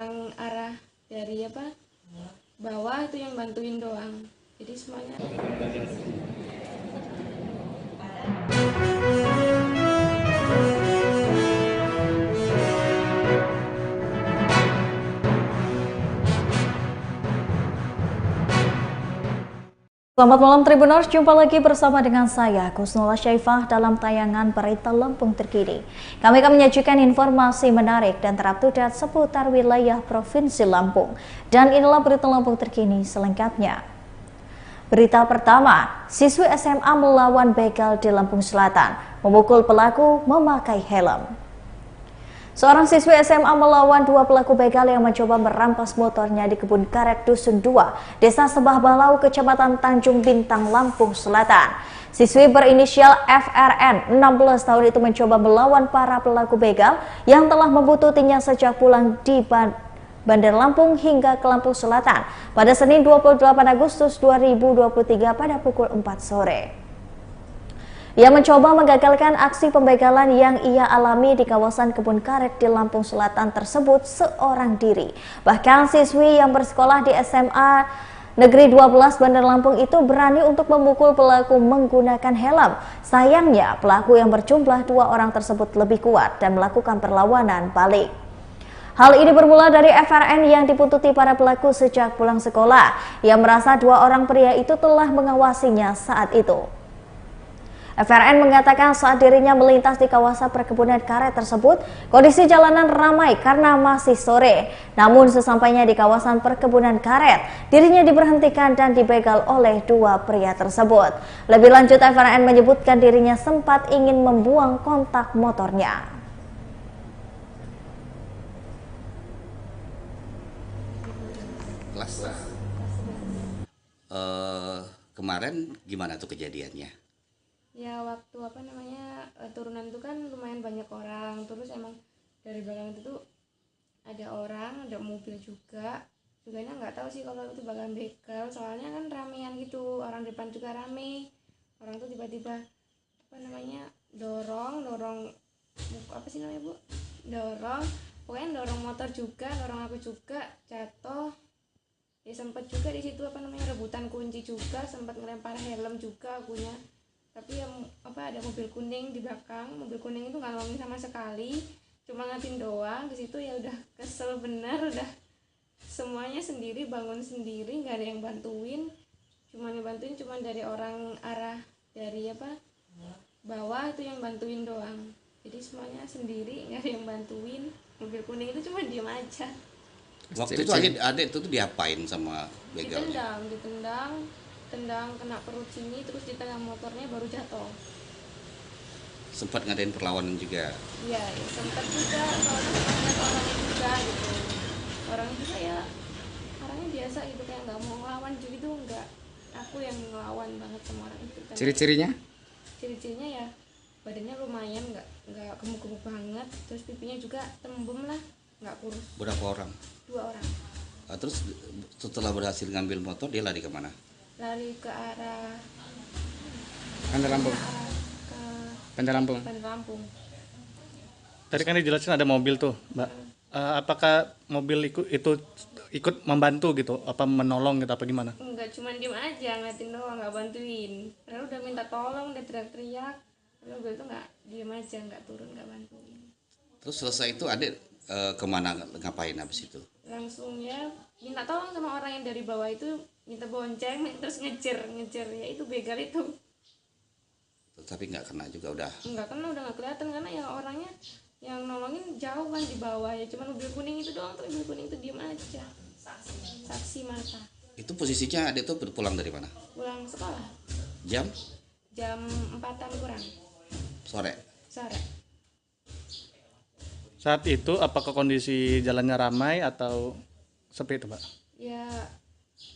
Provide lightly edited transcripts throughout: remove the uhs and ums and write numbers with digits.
yang arah dari bawah itu yang bantuin doang, jadi semuanya. Selamat malam Tribuners, jumpa lagi bersama dengan saya Kusnula Syaifah dalam tayangan Berita Lampung Terkini. Kami akan menyajikan informasi menarik dan terupdate seputar wilayah Provinsi Lampung. Dan inilah Berita Lampung Terkini selengkapnya. Berita pertama, siswi SMA melawan begal di Lampung Selatan, memukul pelaku memakai helm. Seorang siswi SMA melawan dua pelaku begal yang mencoba merampas motornya di kebun karet Dusun 2, Desa Sebah Balau, Kecamatan Tanjung Bintang, Lampung Selatan. Siswi berinisial FRN, 16 tahun itu mencoba melawan para pelaku begal yang telah membututinya sejak pulang di Bandar Lampung hingga ke Lampung Selatan pada Senin 28 Agustus 2023 pada pukul 4 sore. Ia mencoba menggagalkan aksi pembegalan yang ia alami di kawasan kebun karet di Lampung Selatan tersebut seorang diri. Bahkan siswi yang bersekolah di SMA Negeri 12 Bandar Lampung itu berani untuk memukul pelaku menggunakan helm. Sayangnya pelaku yang berjumlah 2 orang tersebut lebih kuat dan melakukan perlawanan balik. Hal ini bermula dari FRN yang dipuntuti para pelaku sejak pulang sekolah. Ia merasa 2 orang pria itu telah mengawasinya saat itu. FRN mengatakan saat dirinya melintas di kawasan perkebunan karet tersebut, kondisi jalanan ramai karena masih sore. Namun sesampainya di kawasan perkebunan karet, dirinya diberhentikan dan dibegal oleh 2 pria tersebut. Lebih lanjut, FRN menyebutkan dirinya sempat ingin membuang kontak motornya. Kemarin gimana tuh kejadiannya? Ya waktu turunan itu kan lumayan banyak orang, terus emang dari belakang itu tuh ada orang, ada mobil juga. Juganya nggak tahu sih kalau itu bakalan begal, soalnya kan ramean gitu, orang depan juga rame. Orang tuh tiba-tiba dorong Bu? Pokoknya dorong motor juga, dorong aku juga, jatuh. Ya sempat juga di situ rebutan kunci juga, sempat ngelempar helm juga akunya. Tapi ada mobil kuning di belakang. Mobil kuning itu nggak nolongin sama sekali, cuma ngatin doang. Di situ ya udah kesel bener, udah semuanya sendiri, bangun sendiri, nggak ada yang bantuin. Cuma dari orang arah dari bawah itu yang bantuin doang. Jadi semuanya sendiri, nggak ada yang bantuin. Mobil kuning itu cuma diem aja. Waktu itu adik itu tuh diapain sama begalnya? Ditendang kena perut sini, terus di tengah motornya baru jatuh. Sempat ngadain perlawanan juga? Iya, ya, sempat juga, soalnya banyak orangnya juga gitu. Orangnya juga ya orangnya biasa gitu, kayak nggak mau ngelawan gitu, nggak. Aku yang ngelawan banget sama orang itu. Ciri-cirinya? Ciri-cirinya ya badannya lumayan, nggak gemuk-gemuk banget, terus pipinya juga tembem lah, nggak kurus. Berapa orang? 2 orang. Terus setelah berhasil ngambil motor, dia lari kemana? Lari ke arah Bandar Lampung. ke Bandar Lampung. Bandar Lampung. Tadi kan dijelasin ada mobil tuh, Mbak. Apakah mobil itu ikut membantu gitu? Apa menolong gitu? Apa gimana? Enggak, cuma diem aja ngeliatin doang, nggak bantuin. Padahal udah minta tolong, udah teriak-teriak, tapi mobil itu nggak, diem aja, nggak turun, nggak bantuin. Terus selesai itu adik kemana, ngapain habis itu? Langsung ya minta tolong sama orang yang dari bawah itu, minta bonceng, terus ngejar ya itu begal itu. Tapi nggak kena juga udah? Nggak kena, udah nggak kelihatan karena ya orangnya yang nolongin jauh kan di bawah, ya cuma mobil kuning itu doang tuh, mobil kuning itu diem aja. Saksi mata. Itu posisinya adik tuh pulang dari mana? Pulang sekolah Jam 4-an kurang sore. Saat itu apakah kondisi jalannya ramai atau sepi itu, Mbak? Ya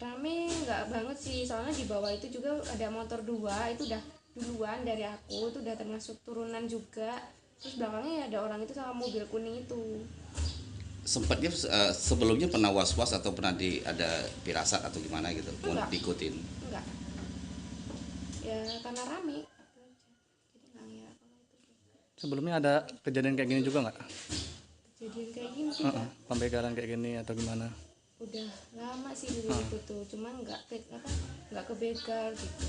rame nggak banget sih, soalnya di bawah itu juga ada motor 2, itu udah duluan dari aku, itu udah termasuk turunan juga. Terus belakangnya ya ada orang itu sama mobil kuning itu. Sempatnya sebelumnya pernah was-was atau pernah ada firasat atau gimana gitu? Mau Enggak. diikutin? Enggak, ya karena rame jadi nggak ngira kalau itu. Sebelumnya ada kejadian kayak gini juga nggak? Kejadian kayak gini Pembegalan kayak gini atau gimana? Udah lama sih dulu itu tuh, cuma nggak kebegal gitu.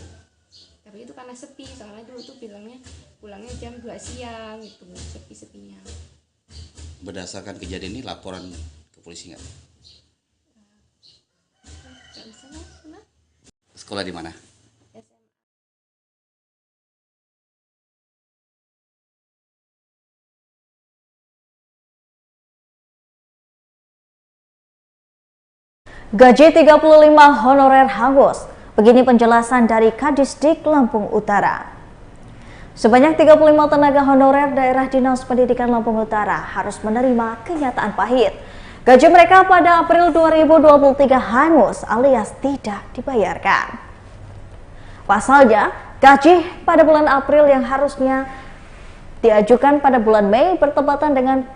Tapi itu karena sepi, soalnya dulu tuh bilangnya pulangnya jam 2 siang gitu, sepi-sepinya. Berdasarkan kejadian ini laporan ke polisi nggak? Nggak bisa mas, Mas. Sekolah di mana? SMA. Gaji 35 honorer hangus. Begini penjelasan dari Kadisdik Lampung Utara. Sebanyak 35 tenaga honorer daerah Dinas Pendidikan Lampung Utara harus menerima kenyataan pahit. Gaji mereka pada April 2023 hangus alias tidak dibayarkan. Pasalnya, gaji pada bulan April yang harusnya diajukan pada bulan Mei bertepatan dengan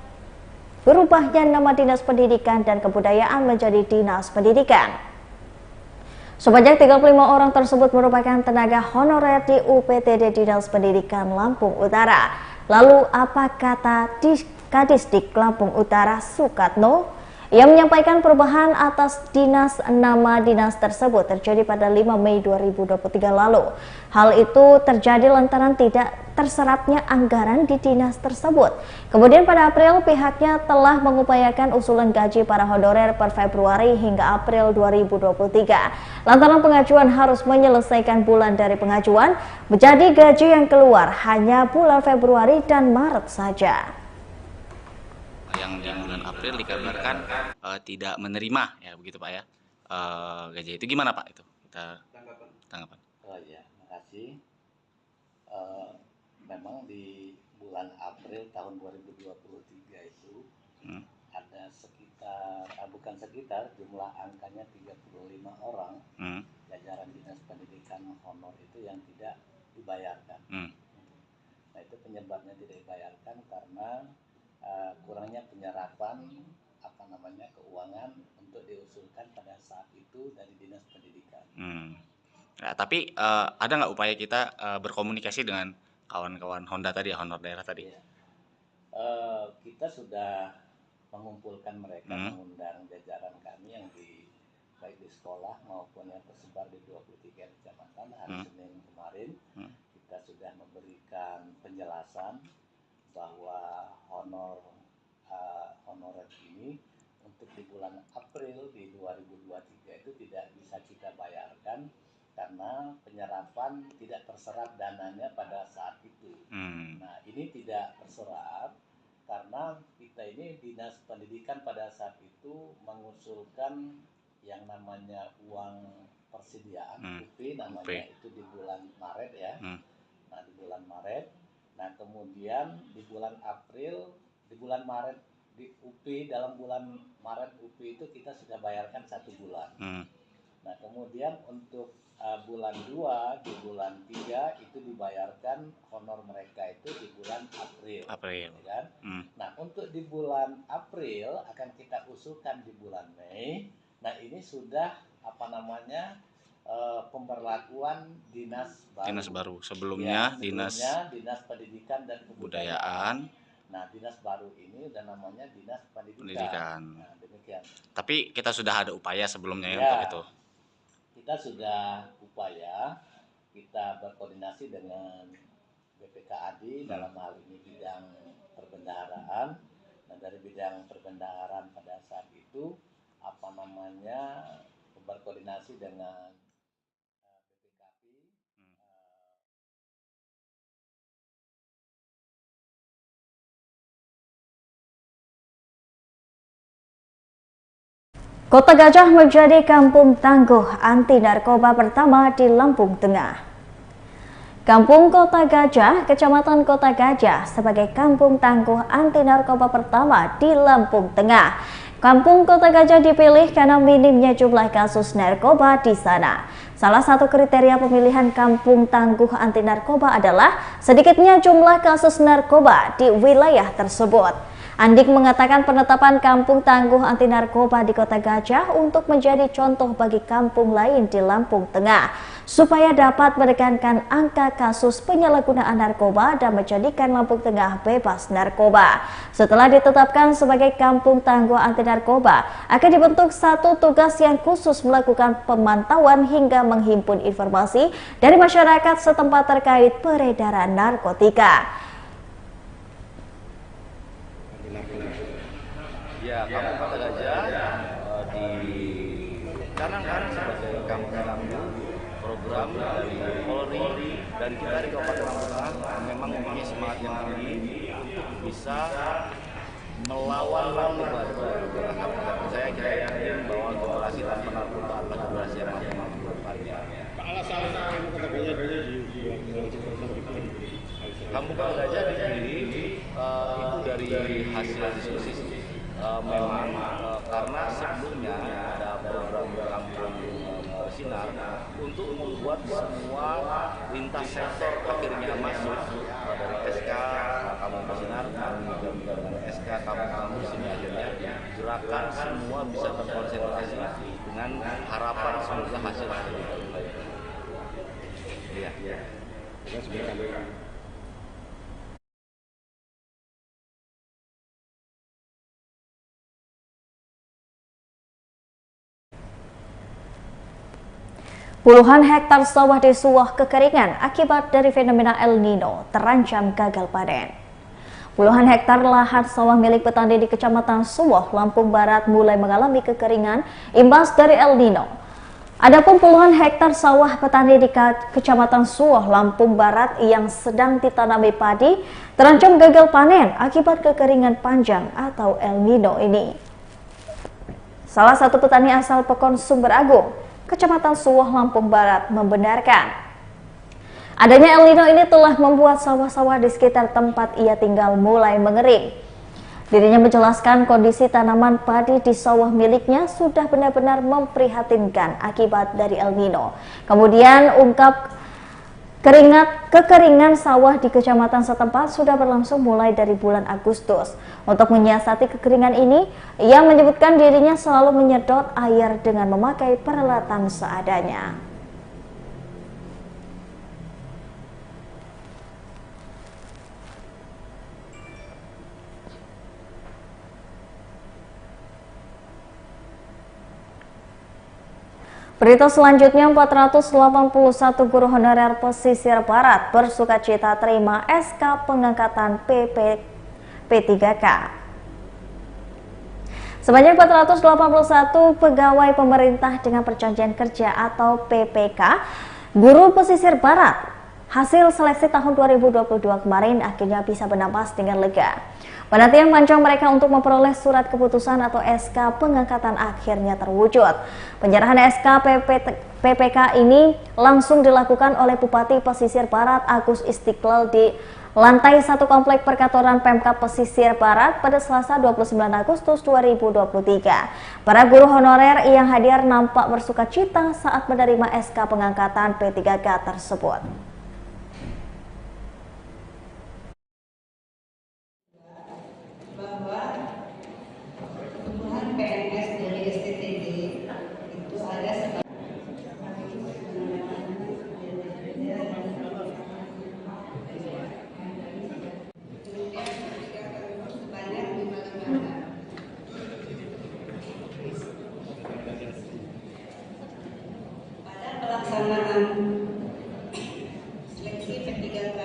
berubahnya nama Dinas Pendidikan dan Kebudayaan menjadi Dinas Pendidikan. Sebanyak 35 orang tersebut merupakan tenaga honorer di UPTD Dinas Pendidikan Lampung Utara. Lalu apa kata Kadisdik Lampung Utara Sukatno? Ia menyampaikan perubahan atas nama dinas tersebut terjadi pada 5 Mei 2023 lalu. Hal itu terjadi lantaran tidak terserapnya anggaran di dinas tersebut. Kemudian pada April pihaknya telah mengupayakan usulan gaji para honorer per Februari hingga April 2023. Lantaran pengajuan harus menyelesaikan bulan dari pengajuan, menjadi gaji yang keluar hanya bulan Februari dan Maret saja. Yang di bulan April dikabarkan tidak menerima, ya begitu Pak ya, gaji itu gimana Pak itu? Kita tanggapan. Oh iya, makasih. Memang di bulan April tahun 2023 itu ada jumlah angkanya 35 orang jajaran Dinas Pendidikan honor itu yang tidak dibayarkan. Nah itu penyebabnya tidak dibayarkan karena kurangnya penyerapan keuangan untuk diusulkan pada saat itu dari Dinas Pendidikan. Nah, tapi ada nggak upaya kita berkomunikasi dengan kawan-kawan Honda tadi, honor daerah tadi? Ya. Kita sudah mengumpulkan mereka, mengundang jajaran kami yang baik di sekolah maupun yang tersebar di 23 kecamatan. Hari Senin kemarin kita sudah memberikan penjelasan bahwa honorer ini untuk di bulan April di 2023 itu tidak bisa kita bayarkan karena penyerapan tidak terserap dananya pada saat itu. Nah ini tidak terserap karena kita ini Dinas Pendidikan pada saat itu mengusulkan yang namanya uang persediaan UP namanya itu di bulan Maret ya. Nah di bulan Maret. Nah kemudian di bulan April, di bulan Maret di UP, dalam bulan Maret UP itu kita sudah bayarkan 1 bulan. Nah kemudian untuk bulan 2, di bulan 3 itu dibayarkan honor mereka itu di bulan April. Ya kan? Nah untuk di bulan April akan kita usulkan di bulan Mei. Nah ini sudah pemberlakuan dinas baru. Sebelumnya Dinas Pendidikan dan Kebudayaan. Nah, dinas baru ini udah namanya Dinas Pendidikan. Nah, demikian. Tapi kita sudah ada upaya sebelumnya ya untuk itu. Kita sudah upaya, kita berkoordinasi dengan BPKAD dalam hal ini bidang perbendaharaan. Nah, dari bidang perbendaharaan pada saat itu berkoordinasi dengan Kota Gajah menjadi kampung tangguh anti narkoba pertama di Lampung Tengah. Kampung Kota Gajah, Kecamatan Kota Gajah sebagai kampung tangguh anti narkoba pertama di Lampung Tengah. Kampung Kota Gajah dipilih karena minimnya jumlah kasus narkoba di sana. Salah satu kriteria pemilihan kampung tangguh anti narkoba adalah sedikitnya jumlah kasus narkoba di wilayah tersebut. Andik mengatakan penetapan kampung tangguh anti narkoba di Kota Gajah untuk menjadi contoh bagi kampung lain di Lampung Tengah. supaya dapat menekankan angka kasus penyalahgunaan narkoba dan menjadikan Lampung Tengah bebas narkoba. Setelah ditetapkan sebagai kampung tangguh anti narkoba, akan dibentuk satu tugas yang khusus melakukan pemantauan hingga menghimpun informasi dari masyarakat setempat terkait peredaran narkotika. Ya, Kampung Kota Gajah dicanangkan sebagai kampung tangguh program dari Polri dan kita di Kabupaten Lampung Tengah memang mempunyai semangat yang tinggi untuk bisa melawan narkoba. Saya kira yakin bahwa generasi tanpa narkoba adalah generasi yang akan memanfaatnya. Kampung Kota Gajah dipilih itu dari hasil diskusi. Memang karena sebelumnya ada program kampung bersinar untuk membuat semua lintas sektor akhirnya masuk dari SK kampung bersinar dan dengan SK kampung bersinar akhirnya gerakan semua bisa terkonsentrasi dengan harapan semoga hasil itu. Iya. Puluhan hektar sawah di Suwoh kekeringan akibat dari fenomena El Nino terancam gagal panen. Puluhan hektar lahan sawah milik petani di Kecamatan Suwoh, Lampung Barat mulai mengalami kekeringan imbas dari El Nino. Adapun puluhan hektar sawah petani di Kecamatan Suwoh, Lampung Barat yang sedang ditanami padi terancam gagal panen akibat kekeringan panjang atau El Nino ini. Salah satu petani asal Pekon Sumber Agung, Kecamatan Suwoh, Lampung Barat membenarkan adanya El Nino ini telah membuat sawah-sawah di sekitar tempat ia tinggal mulai mengering. Dirinya menjelaskan kondisi tanaman padi di sawah miliknya sudah benar-benar memprihatinkan akibat dari El Nino. Kemudian ungkap kekeringan sawah di kecamatan setempat sudah berlangsung mulai dari bulan Agustus. Untuk menyiasati kekeringan ini, ia menyebutkan dirinya selalu menyedot air dengan memakai peralatan seadanya. Berita selanjutnya, 481 guru honorer pesisir barat bersukacita terima SK pengangkatan P3K. Sebanyak 481 pegawai pemerintah dengan perjanjian kerja atau PPK guru pesisir barat hasil seleksi tahun 2022 kemarin akhirnya bisa bernapas dengan lega. Penantian panjang mereka untuk memperoleh surat keputusan atau SK pengangkatan akhirnya terwujud. Penyerahan SK PPK ini langsung dilakukan oleh Bupati Pesisir Barat Agus Istiqlal di lantai 1 Komplek Perkantoran Pemkab Pesisir Barat pada Selasa 29 Agustus 2023. Para guru honorer yang hadir nampak bersukacita saat menerima SK pengangkatan P3K tersebut. Pelaksanaan seleksi P3K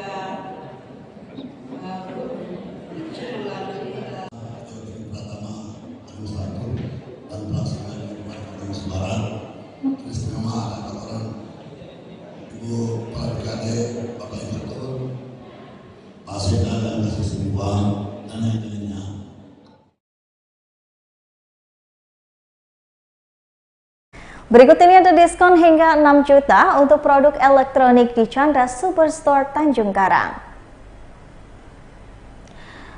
itu melalui Pratama Administrator dan Pelaksana Kabupaten Semarang, Terus Nama Angkatan Ibu Pak Brigade, Bapak Inspektur, Pak Sena dan Kasih Sumbuang dan lain-lainnya. Berikut ini ada diskon hingga 6 juta untuk produk elektronik di Chandra Superstore Tanjung Karang.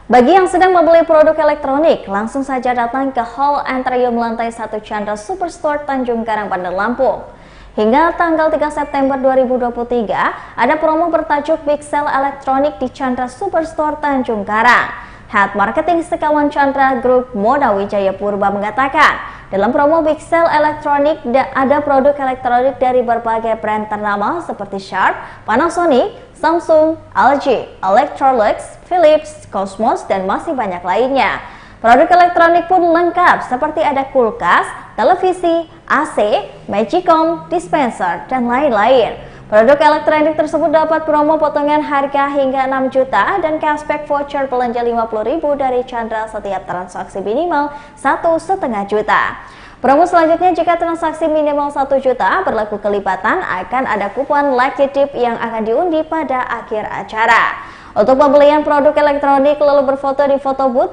Bagi yang sedang membeli produk elektronik, langsung saja datang ke Hall Antrium lantai 1 Chandra Superstore Tanjung Karang, Bandar Lampung. Hingga tanggal 3 September 2023, ada promo bertajuk Big Sale Elektronik di Chandra Superstore Tanjung Karang. Head Marketing Sekawan Chandra Group Moda Wijaya Purba mengatakan, Dalam promo Big Sale Elektronik ada produk elektronik dari berbagai brand ternama seperti Sharp, Panasonic, Samsung, LG, Electrolux, Philips, Cosmos, dan masih banyak lainnya. Produk elektronik pun lengkap seperti ada kulkas, televisi, AC, Magicom, dispenser, dan lain-lain. Produk elektronik tersebut dapat promo potongan harga hingga 6 juta dan cashback voucher belanja 50.000 dari Chandra setiap transaksi minimal 1,5 juta. Promo selanjutnya jika transaksi minimal 1 juta berlaku kelipatan akan ada kupon Lucky Dip yang akan diundi pada akhir acara. Untuk pembelian produk elektronik lalu berfoto di foto booth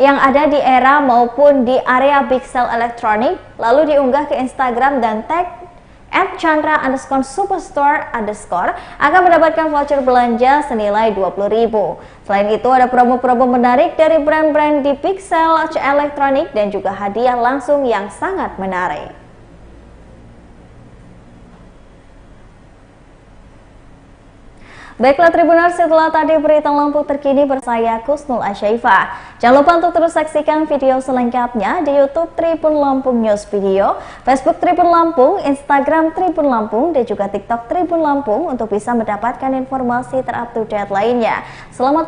yang ada di era maupun di area Big Sale Elektronik, lalu diunggah ke Instagram dan tag @chandra_superstore_ akan mendapatkan voucher belanja senilai 20.000. Selain itu ada promo-promo menarik dari brand-brand di Big Sale Elektronik dan juga hadiah langsung yang sangat menarik. Baiklah Tribuners, setelah tadi berita lampu terkini bersaya Kusnul Asyaifah. Jangan lupa untuk terus saksikan video selengkapnya di YouTube Tribun Lampung News Video, Facebook Tribun Lampung, Instagram Tribun Lampung, dan juga TikTok Tribun Lampung untuk bisa mendapatkan informasi terupdate lainnya. Selamat